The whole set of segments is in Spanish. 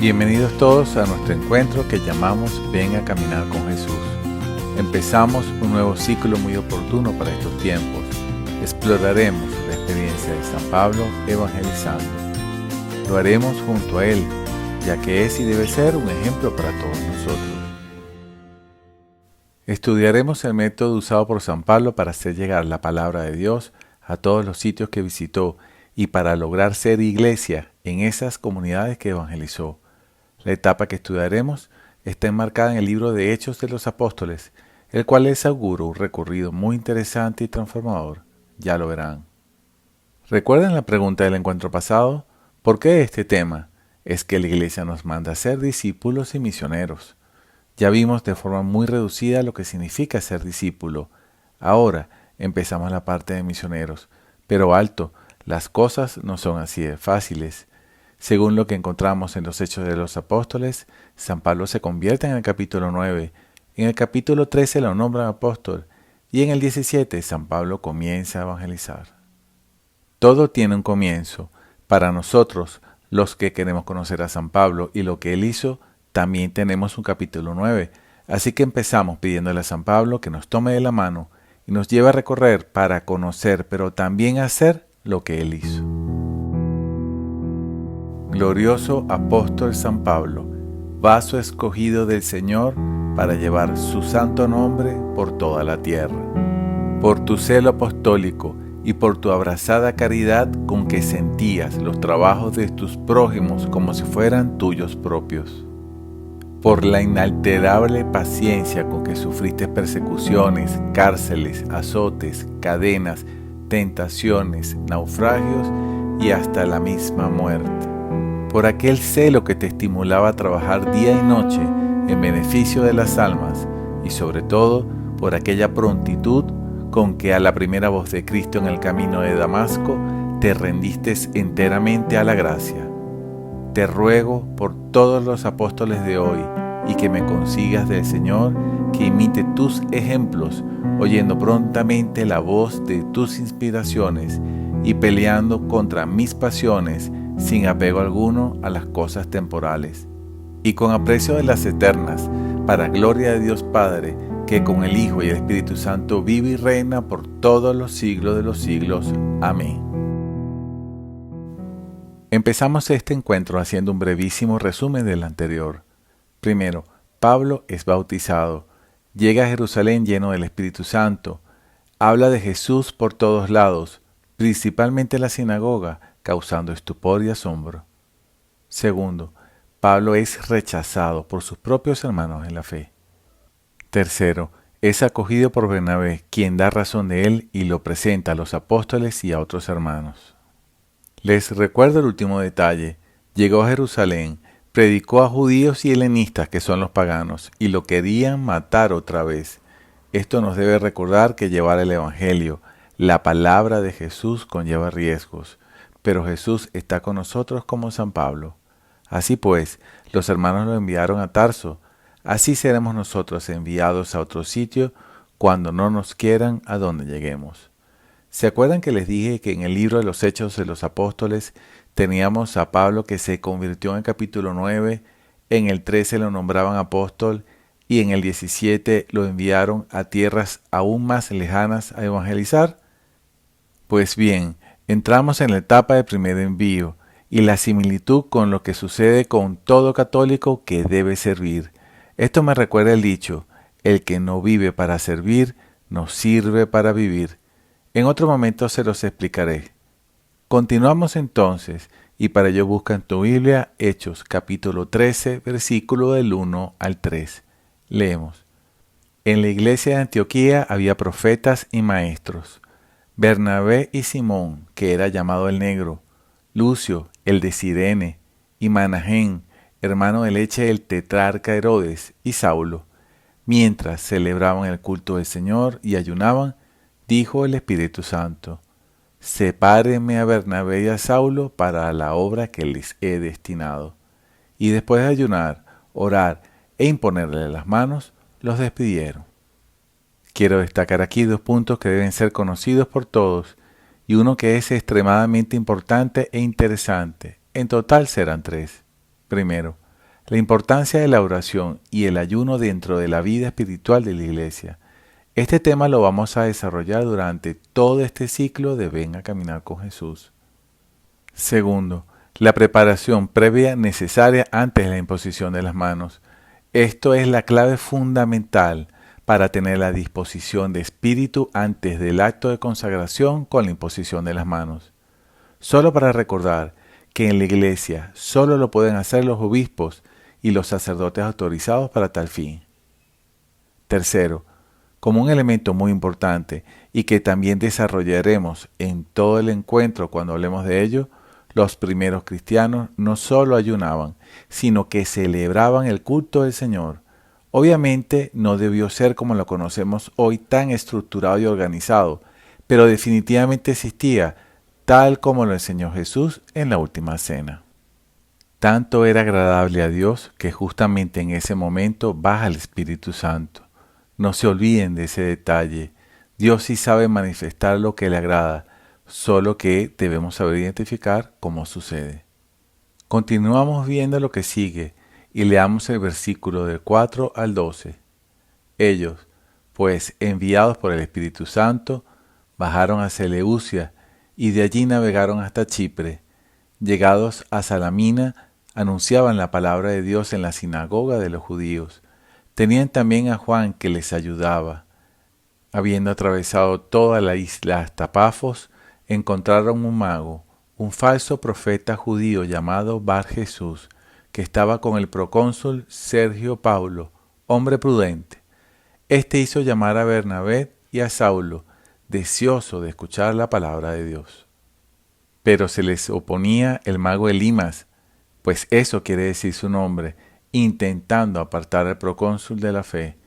Bienvenidos todos a nuestro encuentro que llamamos Ven a Caminar con Jesús. Empezamos un nuevo ciclo muy oportuno para estos tiempos. Exploraremos la experiencia de San Pablo evangelizando. Lo haremos junto a él, ya que es y debe ser un ejemplo para todos nosotros. Estudiaremos el método usado por San Pablo para hacer llegar la palabra de Dios a todos los sitios que visitó y para lograr ser iglesia en esas comunidades que evangelizó. La etapa que estudiaremos está enmarcada en el libro de Hechos de los Apóstoles, el cual les auguro un recorrido muy interesante y transformador. Ya lo verán. ¿Recuerdan la pregunta del encuentro pasado? ¿Por qué este tema? Es que la iglesia nos manda a ser discípulos y misioneros. Ya vimos de forma muy reducida lo que significa ser discípulo. Ahora empezamos la parte de misioneros. Pero alto, las cosas no son así de fáciles. Según lo que encontramos en los Hechos de los Apóstoles, San Pablo se convierte en el capítulo 9, en el capítulo 13 lo nombran apóstol y en el 17 San Pablo comienza a evangelizar. Todo tiene un comienzo. Para nosotros, los que queremos conocer a San Pablo y lo que él hizo, también tenemos un capítulo 9, así que empezamos pidiéndole a San Pablo que nos tome de la mano y nos lleve a recorrer para conocer, pero también hacer lo que él hizo. Glorioso apóstol San Pablo, vaso escogido del Señor para llevar su santo nombre por toda la tierra. Por tu celo apostólico y por tu abrazada caridad con que sentías los trabajos de tus prójimos como si fueran tuyos propios. Por la inalterable paciencia con que sufriste persecuciones, cárceles, azotes, cadenas, tentaciones, naufragios y hasta la misma muerte. Por aquel celo que te estimulaba a trabajar día y noche en beneficio de las almas y sobre todo por aquella prontitud con que a la primera voz de Cristo en el camino de Damasco te rendiste enteramente a la gracia. Te ruego por todos los apóstoles de hoy y que me consigas del Señor que imite tus ejemplos, oyendo prontamente la voz de tus inspiraciones y peleando contra mis pasiones sin apego alguno a las cosas temporales, y con aprecio de las eternas, para gloria de Dios Padre, que con el Hijo y el Espíritu Santo vive y reina por todos los siglos de los siglos. Amén. Empezamos este encuentro haciendo un brevísimo resumen del anterior. Primero, Pablo es bautizado, llega a Jerusalén lleno del Espíritu Santo, habla de Jesús por todos lados, principalmente en la sinagoga, causando estupor y asombro. Segundo, Pablo es rechazado por sus propios hermanos en la fe. Tercero, es acogido por Bernabé, quien da razón de él y lo presenta a los apóstoles y a otros hermanos. Les recuerdo el último detalle. Llegó a Jerusalén, predicó a judíos y helenistas, que son los paganos, y lo querían matar otra vez. Esto nos debe recordar que llevar el Evangelio, la palabra de Jesús, conlleva riesgos. Pero Jesús está con nosotros como San Pablo. Así pues, los hermanos lo enviaron a Tarso. Así seremos nosotros enviados a otro sitio cuando no nos quieran a donde lleguemos. ¿Se acuerdan que les dije que en el libro de los Hechos de los Apóstoles teníamos a Pablo que se convirtió en el capítulo 9, en el 13 lo nombraban apóstol y en el 17 lo enviaron a tierras aún más lejanas a evangelizar? Pues bien, entramos en la etapa del primer envío y la similitud con lo que sucede con todo católico que debe servir. Esto me recuerda el dicho, el que no vive para servir, no sirve para vivir. En otro momento se los explicaré. Continuamos entonces y para ello busca en tu Biblia Hechos capítulo 13, versículo del 1 al 3. Leemos. En la iglesia de Antioquía había profetas y maestros. Bernabé y Simón, que era llamado el Negro, Lucio, el de Cirene, y Manahén, hermano de leche del tetrarca Herodes, y Saulo. Mientras celebraban el culto del Señor y ayunaban, dijo el Espíritu Santo, sepárenme a Bernabé y a Saulo para la obra que les he destinado. Y después de ayunar, orar e imponerle las manos, los despidieron. Quiero destacar aquí 2 puntos que deben ser conocidos por todos y uno que es extremadamente importante e interesante. En total serán 3. Primero, La importancia de la oración y el ayuno dentro de la vida espiritual de la Iglesia. Este tema lo vamos a desarrollar durante todo este ciclo de Ven a Caminar con Jesús. Segundo, la preparación previa necesaria antes de la imposición de las manos. Esto es la clave fundamental para tener la disposición de espíritu antes del acto de consagración con la imposición de las manos. Solo para recordar que en la Iglesia solo lo pueden hacer los obispos y los sacerdotes autorizados para tal fin. Tercero, como un elemento muy importante y que también desarrollaremos en todo el encuentro cuando hablemos de ello, los primeros cristianos no solo ayunaban, sino que celebraban el culto del Señor. Obviamente no debió ser como lo conocemos hoy, tan estructurado y organizado, pero definitivamente existía, tal como lo enseñó Jesús en la última cena. Tanto era agradable a Dios que justamente en ese momento baja el Espíritu Santo. No se olviden de ese detalle. Dios sí sabe manifestar lo que le agrada, solo que debemos saber identificar cómo sucede. Continuamos viendo lo que sigue y leamos el versículo del 4 al 12. Ellos, pues enviados por el Espíritu Santo, bajaron a Seleucia y de allí navegaron hasta Chipre. Llegados a Salamina, anunciaban la palabra de Dios en la sinagoga de los judíos. Tenían también a Juan que les ayudaba. Habiendo atravesado toda la isla hasta Pafos, encontraron un mago, un falso profeta judío llamado Bar Jesús, que estaba con el procónsul Sergio Paulo, hombre prudente. Este hizo llamar a Bernabé y a Saulo, deseoso de escuchar la palabra de Dios. Pero se les oponía el mago Elimas, pues eso quiere decir su nombre, intentando apartar al procónsul de la fe.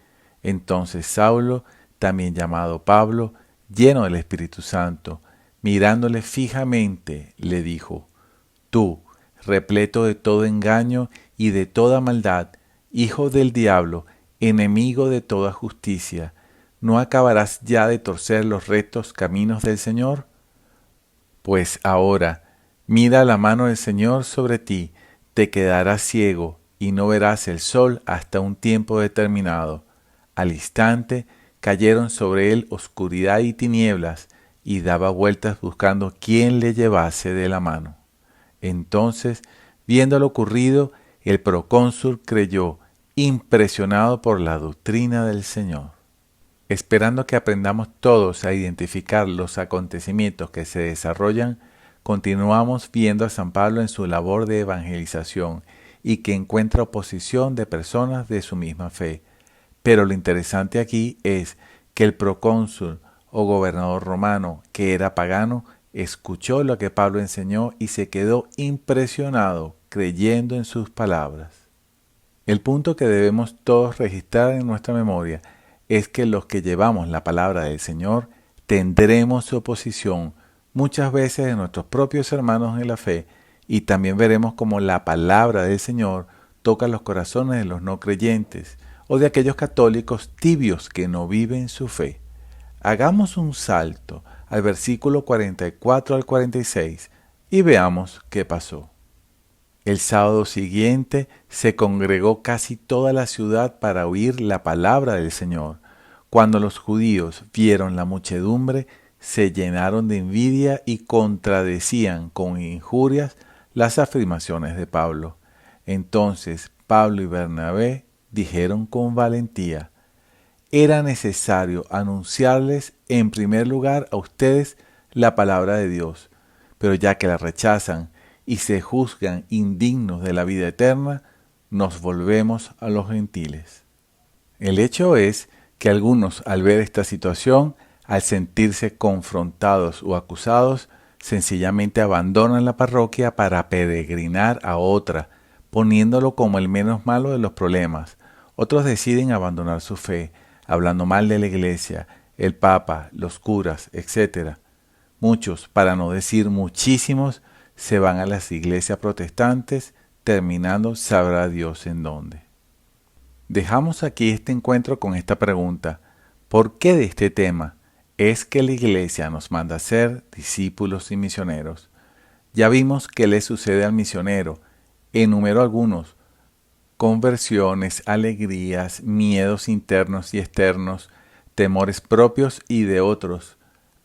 Entonces Saulo, también llamado Pablo, lleno del Espíritu Santo, mirándole fijamente, le dijo: Tú, repleto de todo engaño y de toda maldad, hijo del diablo, enemigo de toda justicia, ¿no acabarás ya de torcer los rectos caminos del Señor? Pues ahora, mira la mano del Señor sobre ti, te quedarás ciego y no verás el sol hasta un tiempo determinado. Al instante cayeron sobre él oscuridad y tinieblas, y daba vueltas buscando quién le llevase de la mano. Entonces, viendo lo ocurrido, el procónsul creyó, impresionado por la doctrina del Señor. Esperando que aprendamos todos a identificar los acontecimientos que se desarrollan, continuamos viendo a San Pablo en su labor de evangelización y que encuentra oposición de personas de su misma fe. Pero lo interesante aquí es que el procónsul o gobernador romano, que era pagano, escuchó lo que Pablo enseñó y se quedó impresionado, creyendo en sus palabras. El punto que debemos todos registrar en nuestra memoria es que los que llevamos la palabra del Señor tendremos oposición muchas veces de nuestros propios hermanos en la fe, y también veremos cómo la palabra del Señor toca los corazones de los no creyentes o de aquellos católicos tibios que no viven su fe. Hagamos un salto al versículo 44 al 46 y veamos qué pasó. El sábado siguiente se congregó casi toda la ciudad para oír la palabra del Señor. Cuando los judíos vieron la muchedumbre, se llenaron de envidia y contradecían con injurias las afirmaciones de Pablo. Entonces Pablo y Bernabé dijeron con valentía: era necesario anunciarles en primer lugar a ustedes la palabra de Dios, pero ya que la rechazan y se juzgan indignos de la vida eterna, nos volvemos a los gentiles. El hecho es que algunos, al ver esta situación, al sentirse confrontados o acusados, sencillamente abandonan la parroquia para peregrinar a otra, poniéndolo como el menos malo de los problemas. Otros deciden abandonar su fe, hablando mal de la iglesia, el papa, los curas, etc. Muchos, para no decir muchísimos, se van a las iglesias protestantes, terminando sabrá Dios en dónde. Dejamos aquí este encuentro con esta pregunta: ¿por qué de este tema es que la iglesia nos manda a ser discípulos y misioneros? Ya vimos qué le sucede al misionero, enumeró algunos, conversiones, alegrías, miedos internos y externos, temores propios y de otros,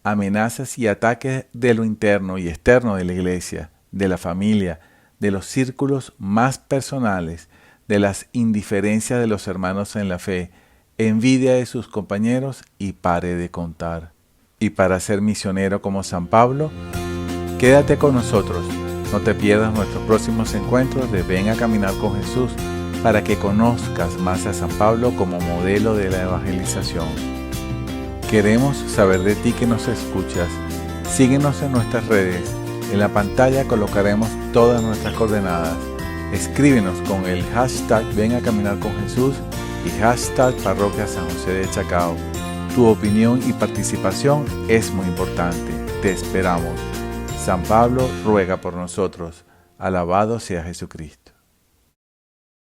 amenazas y ataques de lo interno y externo de la iglesia, de la familia, de los círculos más personales, de las indiferencias de los hermanos en la fe, envidia de sus compañeros y pare de contar. Y para ser misionero como San Pablo, quédate con nosotros. No te pierdas nuestros próximos encuentros de Ven a Caminar con Jesús para que conozcas más a San Pablo como modelo de la evangelización. Queremos saber de ti que nos escuchas. Síguenos en nuestras redes. En la pantalla colocaremos todas nuestras coordenadas. Escríbenos con el hashtag Ven a Caminar con Jesús y hashtag Parroquia San José de Chacao. Tu opinión y participación es muy importante. Te esperamos. San Pablo ruega por nosotros. Alabado sea Jesucristo.